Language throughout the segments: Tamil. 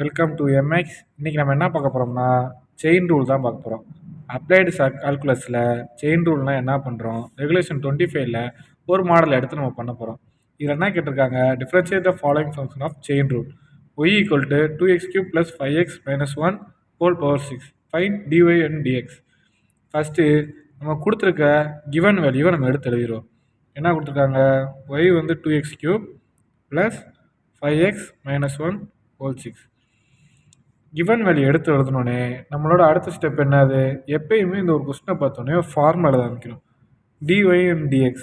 Welcome to MX. இன்னைக்கு நம்ம என்ன பார்க்க போறோம்னா செயின் ரூல் தான் பார்க்க போறோம். அப்ளைடு கால்குலஸில் செயின் ரூல்னா என்ன பண்ணுறோம், ரெகுலேஷன் 25ல ஒரு மாடல் எடுத்து நம்ம பண்ண போகிறோம். இதில் என்ன கேட்டிருக்காங்க, differentiate the following function of chain rule. Y equal to 2x³ + 5x - 1 whole power 6 find dy and dx. First நம்ம கொடுத்துருக்க கிவன் வேல்யூவை நம்ம எடுத்து எழுதிடுவோம். என்ன கொடுத்துருக்காங்க, ஒய் வந்து 2x³ + 5x - 1 whole 6. Given value எடுத்து எழுதணுன்னே நம்மளோட அடுத்த ஸ்டெப் என்னது, எப்பயுமே இந்த ஒரு கொஸ்டினை பார்த்தோன்னே ஃபார்முலா எழுத ஆரம்பிக்கணும். dy and dx,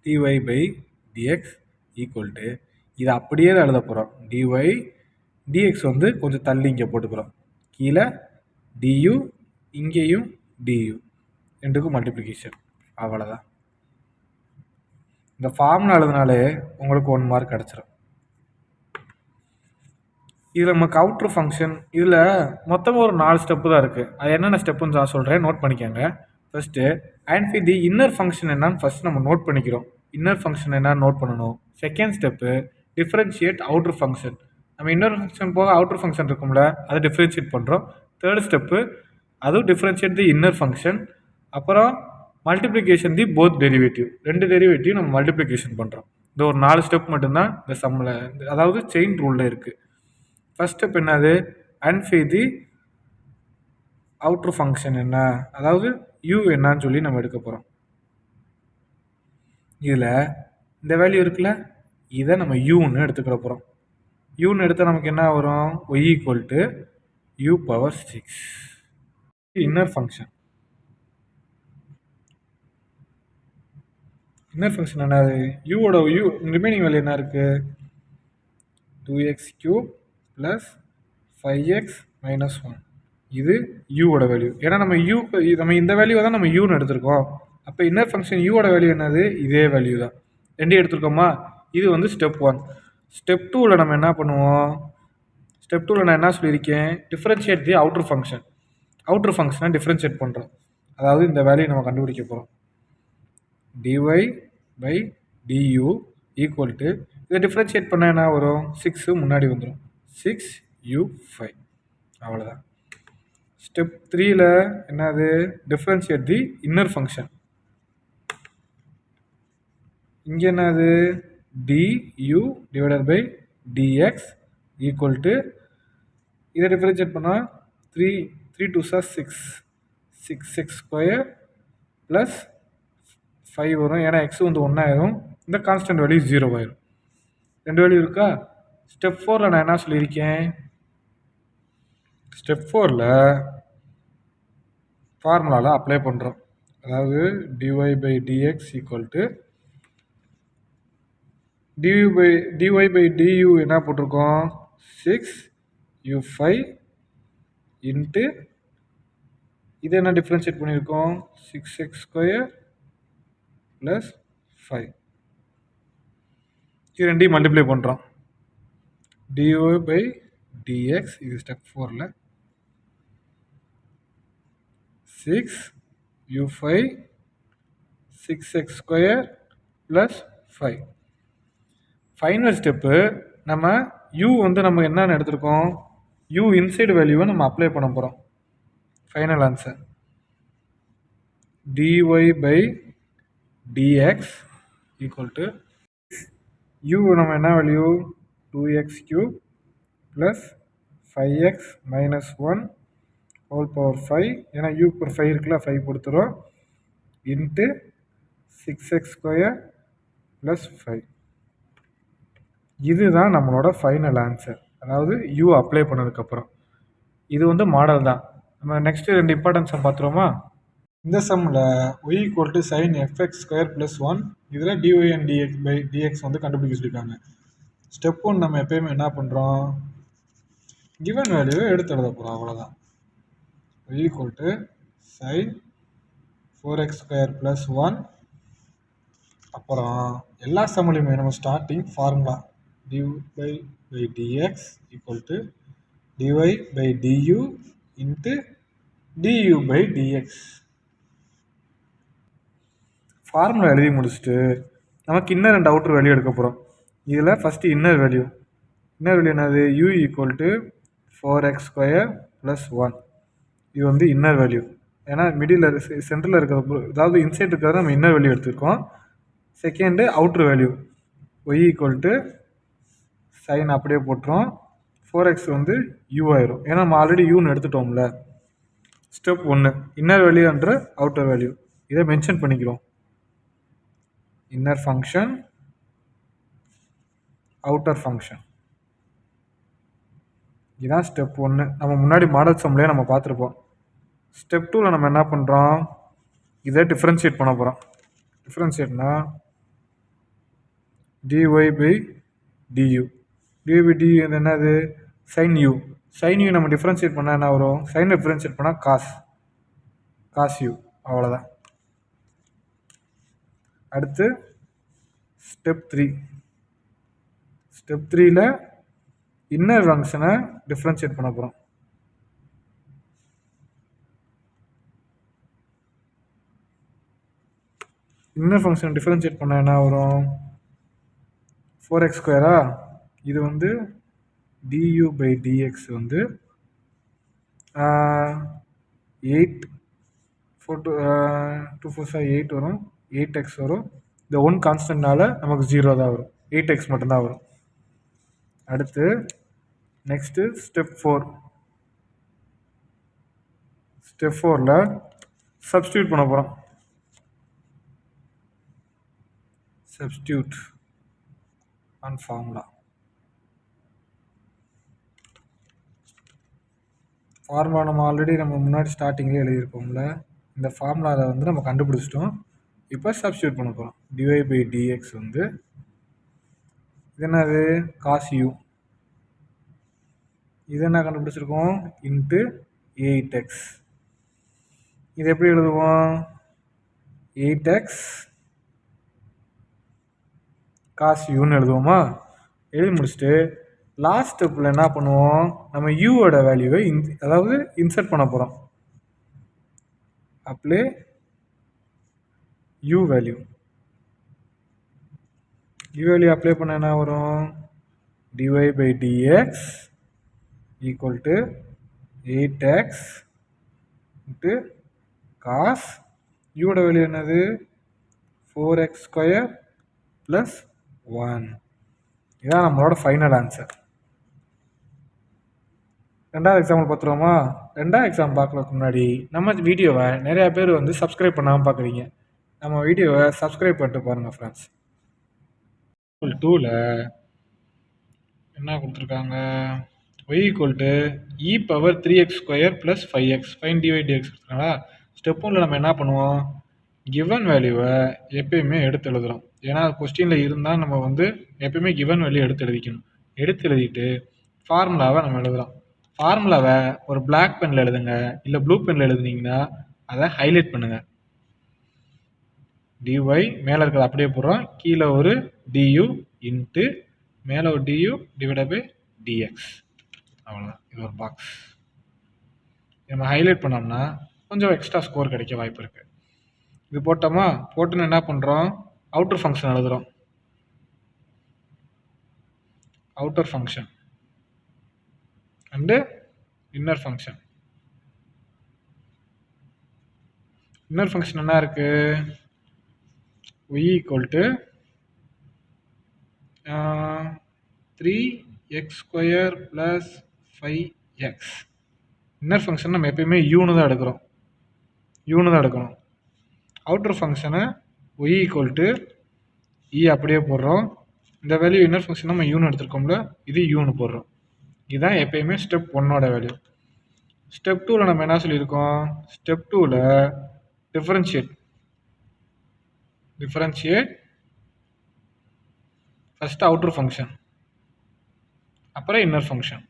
dy by dx equal to, இதை அப்படியே தான் எழுத போகிறோம். dy dx வந்து கொஞ்சம் தள்ளி இங்கே போட்டுக்கிறோம். கீழே du, இங்கேயும் du, ரெண்டுக்கும் மல்டிப்ளிகேஷன். அவ்வளோதான். இந்த ஃபார்முலா எழுதினாலே உங்களுக்கு 1 மார்க் கிடச்சிரும். இதில் நமக்கு அவுட்ரு ஃபங்க்ஷன், இதில் மொத்தமாக ஒரு 4 ஸ்டெப்பு தான் இருக்குது. அது என்னென்ன ஸ்டெப்புன்னு நான் சொல்கிறேன், நோட் பண்ணிக்கோங்க. First and the inner function என்னன்னு ஃபஸ்ட் நம்ம நோட் பண்ணிக்கிறோம். இன்னர் ஃபங்க்ஷன் என்னன்னு நோட் பண்ணணும். செகண்ட் ஸ்டெப்பு டிஃப்ரென்ஷியேட் அவுட்ரு ஃபங்க்ஷன். நம்ம இன்னர் ஃபங்க்ஷன் போக அவுட்ரு ஃபங்க்ஷன் இருக்கும்ல, அதை டிஃப்ரென்ஷியேட் பண்ணுறோம். தேர்ட் ஸ்டெப்பு அதுவும் டிஃப்ரென்ஷியேட் தி இன்னர் ஃபங்க்ஷன். அப்புறம் மல்டிப்ளிகேஷன் தி போத் டெரிவேட்டிவ், 2 டெரிவேட்டிவ் நம்ம மல்டிப்ளிகேஷன் பண்ணுறோம். இந்த ஒரு 4 ஸ்டெப் மட்டும்தான் இந்த சம்மில், அதாவது செயின் ரூலில் இருக்குது. ஃபர்ஸ்ட் ஸ்டெப் என்னது, அன்ஃபை தி அவுட்ரு ஃபங்க்ஷன் என்ன, அதாவது u என்னன்னு சொல்லி நம்ம எடுக்க போகிறோம். இதில் இந்த வேல்யூ இருக்குல்ல, இதை நம்ம யூன்னு எடுத்துக்கிற போகிறோம். யூன்னு எடுத்தால் நமக்கு என்ன வரும், y equal to u power 6. Inner function, inner function என்னது, யூவோட யூ ரிமைனிங் வேல்யூ என்ன இருக்குது, 2x³ + 5x - 1. இது யூவோட வேல்யூ. ஏன்னா நம்ம நம்ம இந்த வேல்யூவை தான் நம்ம யூன்னு எடுத்திருக்கோம். அப்போ இன்னர் ஃபங்க்ஷன் யூவோட வேல்யூ என்னது, இதே வேல்யூ தான். 2 எடுத்திருக்கோமா. இது வந்து ஸ்டெப் 1. ஸ்டெப் 2வில் நம்ம என்ன பண்ணுவோம், ஸ்டெப் 2வில் நான் என்ன சொல்லியிருக்கேன், டிஃப்ரென்ஷியேட் தி அவுட்ரு ஃபங்க்ஷன். அவுட்ரு ஃபங்க்ஷனை டிஃப்ரென்ஷியேட் பண்ணுறோம். அதாவது இந்த வேல்யூ நம்ம கண்டுபிடிக்க போகிறோம். dy by du equal to, இதை டிஃப்ரென்ஷியேட் பண்ணால் என்ன வரும், 6 முன்னாடி வந்துடும், 6u5. அவ்வளோதான். ஸ்டெப் 3ல் என்னது, டிஃப்ரென்ஷியேட் தி இன்னர் ஃபங்க்ஷன். இங்கே என்னது, du divided by dx equal to, இதை டிஃப்ரென்ஷியேட் பண்ணால் 3 2s 6, 6x² ப்ளஸ் 5 வரும். ஏன்னா x வந்து 1 ஆயிரும், இந்த கான்ஸ்டன்ட் வேல்யூ 0 ஆயிரும். 2 வேல்யூ இருக்கா. ஸ்டெப் 4ல் நான் என்ன சொல்லியிருக்கேன், ஸ்டெப் 4ல் ஃபார்முலாவில் அப்ளை பண்ணுறோம். அதாவது dy by dx equal to, dy by du என்ன போட்டிருக்கோம், 6u5 இன்ட்டு, இதை என்ன டிஃப்ரென்ஷியேட் பண்ணியிருக்கோம், 6x² ப்ளஸ் 5. இது ரெண்டையும் மல்டிப்ளை பண்ணுறோம். dy by dx, இது ஸ்டெப் 4ல் 6u5 6x² plus 5. Final step நம்ம u வந்து நம்ம என்னென்னு எடுத்திருக்கோம், u இன்சைடு வேல்யூவை நம்ம அப்ளை பண்ண போகிறோம். Final answer dy by dx equal to, u நம்ம என்ன value, 2x³ plus 5x - 1 whole power 5. ஏன்னா u பவர் 5 இருக்குல்ல, 5 கொடுத்துரும், இன்ட்டு 6x² ப்ளஸ் 5. இதுதான் நம்மளோட ஃபைனல் ஆன்சர், அதாவது u அப்ளை பண்ணதுக்கப்புறம். இது வந்து மாடல் தான். நம்ம நெக்ஸ்ட்டு 2 இம்பார்ட்டன்ட் சம் பார்த்துருவோமா. இந்த சம்மில் y equal to sin fx² + 1, இதில் dy and dx வந்து கண்டுபிடிக்க சொல்லியிருக்காங்க. ஸ்டெப் 1 நம்ம எப்பயுமே என்ன பண்ணுறோம், கிவன் வேல்யூவை எடுத்து எழுத போகிறோம். அவ்வளோதான். y equal to sin 4x² + 1. அப்புறம் எல்லா சம்மிலையுமே நம்ம starting formula dy by dx equal to dy by du into du by dx. Formula எழுதி முடிச்சுட்டு நமக்கு இன்னர் அண்ட் அவுட்டர் வேல்யூ எடுக்க போகிறோம். இதில் first inner value inner value என்னது u ஈக்குவல் டு 4x² + 1. இது வந்து இன்னர் வேல்யூ. ஏன்னா மிடில் சென்டரில் இருக்கிறது, அதாவது இன்சைட் இருக்கிறத நம்ம இன்னர் வேல்யூ எடுத்துருக்கோம். Second outer value y equal to sine அப்படியே போட்டுரும். 4x வந்து u ஆயிரும். ஏன்னா நம்ம ஆல்ரெடி யூன்னு எடுத்துட்டோம்ல. ஸ்டெப் 1 இன்னர் வேல்யூ என்ற அவுட்டர் வேல்யூ இதை மென்ஷன் பண்ணிக்கிறோம். இன்னர் ஃபங்க்ஷன், அவுட்டர் ஃபங்க்ஷன், இதுதான் ஸ்டெப் 1. நம்ம முன்னாடி மாடல் சம்லேயே நம்ம பார்த்துருப்போம். ஸ்டெப் 2ல் நம்ம என்ன பண்ணுறோம், இதை டிஃப்ரென்ஷியேட் பண்ண போகிறோம். டிஃப்ரென்ஷியேட்னா dy by du. dy by du என்னது சைன் u. சைன் u நம்ம டிஃப்ரென்ஷியேட் பண்ணால் என்ன வரும், சைன் டிஃப்ரென்ஷியேட் பண்ணால் காஸ் u. அவ்வளோதான். அடுத்து ஸ்டெப் 3. ஸ்டெப் 3ல் இன்னர் ஃபங்க்ஷனை டிஃப்ரென்ஷியேட் பண்ண போகிறோம். இன்னர் ஃபங்க்ஷன் டிஃப்ரென்ஷியேட் பண்ணால் என்ன வரும், 4x². இது வந்து du by dx வந்து 8 2 4 8 வரும், 8x வரும். இந்த 1 கான்ஸ்டன்ட்னால நமக்கு 0 தான் வரும், 8x மட்டும்தான் வரும். அடுத்து நெக்ஸ்ட்டு ஸ்டெப் 4. ஸ்டெப் 4ல் சப்ஸ்டியூட் பண்ண போகிறோம். Substitute on formula. ஃபார்முலா நம்ம ஆல்ரெடி நம்ம முன்னாடி ஸ்டார்டிங்லேயே எழுதியிருப்போம்ல. இந்த ஃபார்முலாவில் வந்து நம்ம கண்டுபிடிச்சிட்டோம். இப்போ சப்ஸ்டியூட் பண்ண போகிறோம். dy by dx வந்து இது என்னது காஸ் u. இது என்ன கண்டுபிடிச்சிருக்கோம், இன்ட்டு 8x. இது எப்படி எழுதுவோம், 8x காஸ் யூன்னு எழுதுவோமா. எழுதி முடிச்சுட்டு லாஸ்ட் ஸ்டெப்பில் என்ன பண்ணுவோம், நம்ம யூவோட வேல்யூவை அதாவது இன்சர்ட் பண்ண போகிறோம். Apply u value. U value apply பண்ண என்ன வரும், dy by dx equal to 8x into cos யூவோட வேல்யூ என்னது 4x² + 1. இதுதான் நம்மளோட ஃபைனல் ஆன்சர். ரெண்டாவது எக்ஸாம்பிள் பார்த்துருவோமா. ரெண்டாவது எக்ஸாம்பிள் பார்க்கறதுக்கு முன்னாடி நம்ம வீடியோவை நிறையா பேர் வந்து சப்ஸ்கிரைப் பண்ணாமல் பார்க்குறீங்க. நம்ம வீடியோவை சப்ஸ்கிரைப் பண்ணிட்டு பாருங்கள் ஃப்ரெண்ட்ஸ். 2ல் என்ன கொடுத்துருக்காங்க, y equal to e⁻3x² + 5x fine dy dx கொடுத்துருக்காங்களா. ஸ்டெப் 1ல் நம்ம என்ன பண்ணுவோம், கிவன் வேல்யூவை எப்பயுமே எடுத்து எழுதுகிறோம். ஏன்னா கொஸ்டினில் இருந்தால் நம்ம வந்து எப்பயுமே கிவன் வேல்யூ எடுத்து எழுதிக்கணும். எடுத்து எழுதிட்டு ஃபார்முலாவை நம்ம எழுதுகிறோம். ஃபார்முலாவை ஒரு பிளாக் பெனில் எழுதுங்க, இல்லை ப்ளூ பெனில் எழுதுனீங்கன்னா அதை ஹைலைட் பண்ணுங்கள். dy மேலே இருக்கிறது அப்படியே போடுறோம், கீழே ஒரு du இன்ட்டு மேலே ஒரு du டிவைடட் பை dx. அவ்வளோதான். இது ஒரு பாக்ஸ். நம்ம ஹைலைட் பண்ணோம்னா கொஞ்சம் எக்ஸ்ட்ரா ஸ்கோர் கிடைக்க வாய்ப்பு இருக்குது. இது போட்டோமா, போட்டுன்னு என்ன பண்ணுறோம், அவுட்டர் ஃபங்க்ஷன் எழுதுகிறோம். Outer function and inner function. Inner function என்ன இருக்குது, y equal to 3x² + 5x. Inner function நம்ம எப்பயுமே யூன்னு தான் எடுக்கணும். அவுட்டர் ஃபங்க்ஷனை y ஈக்குவல் டு e அப்படியே போடுறோம். இந்த வேல்யூ இன்னர் ஃபங்க்ஷன் நம்ம யூன்னு எடுத்துருக்கோம்ல, இது யூன்னு போடுறோம். இதுதான் எப்பயுமே ஸ்டெப் 1ஓட வேல்யூ. ஸ்டெப் 2ல் நம்ம என்ன சொல்லியிருக்கோம், ஸ்டெப் 2ல் டிஃபரன்ஷியேட் ஃபஸ்ட்டு அவுட்டர் ஃபங்க்ஷன், அப்புறம் இன்னர் ஃபங்க்ஷன்.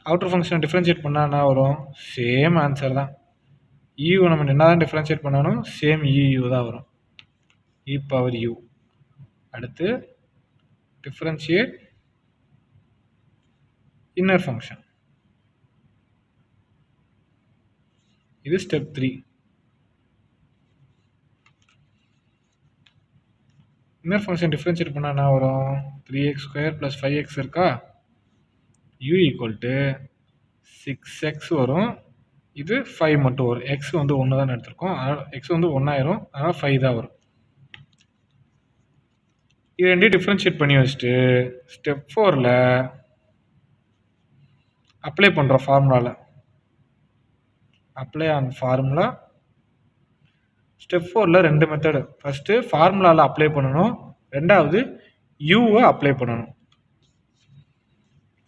அவுட்டர் ஃபங்க்ஷனை டிஃப்ரென்ஷியேட் பண்ணால் என்ன வரும், சேம் ஆன்சர் தான். யூ நம்ம என்ன தான் டிஃப்ரென்ஷியேட் பண்ணாலும் சேம் யூ தான் வரும், e⁻u. அடுத்து டிஃப்ரென்ஷியேட் இன்னர் ஃபங்க்ஷன். இது ஸ்டெப் 3. இன்னர் ஃபங்க்ஷன் டிஃப்ரென்ஷியேட் பண்ணால் என்ன வரும்? 3x² + 5x இருக்கா? u ஈக்குவல் டு 6x வரும். இது 5 மட்டும் வரும். x வந்து 1 தானே எடுத்திருக்கோம். அதனால் x வந்து 1 ஆயிரும். அதனால் 5 தான் வரும். இது ரெண்டையும் டிஃப்ரென்ஷியேட் பண்ணி வச்சுட்டு ஸ்டெப் 4ல் அப்ளை பண்ணுறோம் ஃபார்முலாவில். Apply on formula. ஸ்டெப் 4ல் 2 மெத்தடு. ஃபஸ்ட்டு ஃபார்முலாவில் அப்ளை பண்ணணும். ரெண்டாவது யூவை அப்ளை பண்ணணும்.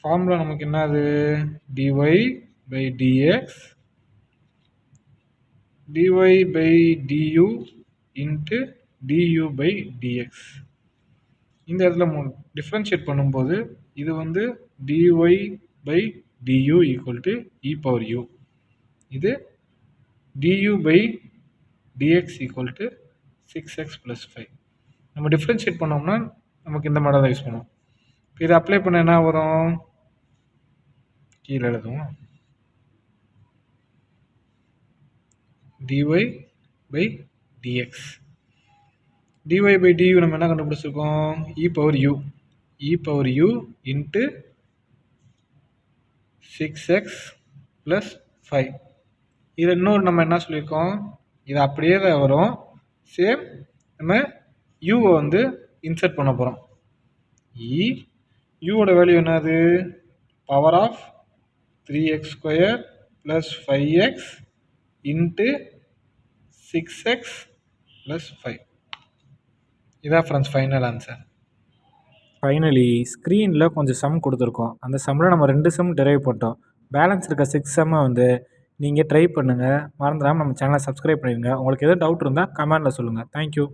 ஃபார்முலா நமக்கு என்னது? dy/dx dy/du into du/dx. இந்த இடத்துல டிஃப்ரென்ஷியேட் பண்ணும்போது இது வந்து dy/du ஈக்குவல் டு e⁻u. இது du/dx ஈக்குவல் டு 6x + 5. நம்ம டிஃப்ரென்ஷியேட் பண்ணோம்னா நமக்கு இந்த மாடல் தான் யூஸ் பண்ணுவோம். இதை அப்ளை பண்ண என்ன வரும்? கீழே எழுதுவோம். dy/dx dy/du நம்ம என்ன கண்டுபிடிச்சிருக்கோம்? e⁻u into 6x + 5. இதில் இன்னொரு நம்ம என்ன சொல்லியிருக்கோம்? இது அப்படியே தான் வரும். சேம் நம்ம யூவை வந்து இன்சர்ட் பண்ண போகிறோம். யூவோட வேல்யூ என்னது? Power of 3x² + 5x into 6x + 5. இதான் ஃப்ரெண்ட்ஸ் ஃபைனல் ஆன்சர். ஃபைனலி ஸ்க்ரீனில் கொஞ்சம் சம் கொடுத்துருக்கோம். அந்த சம்மில் நம்ம 2 சம் டெரைவ் பண்ணிட்டோம். பேலன்ஸ் இருக்க 6 சம்மை வந்து நீங்கள் ட்ரை பண்ணுங்கள். மறந்துடாமல் நம்ம சேனலை சப்ஸ்கிரைப் பண்ணிடுங்க. உங்களுக்கு எதுவும் டவுட் இருந்தால் கமெண்டில் சொல்லுங்கள். தேங்க்யூ.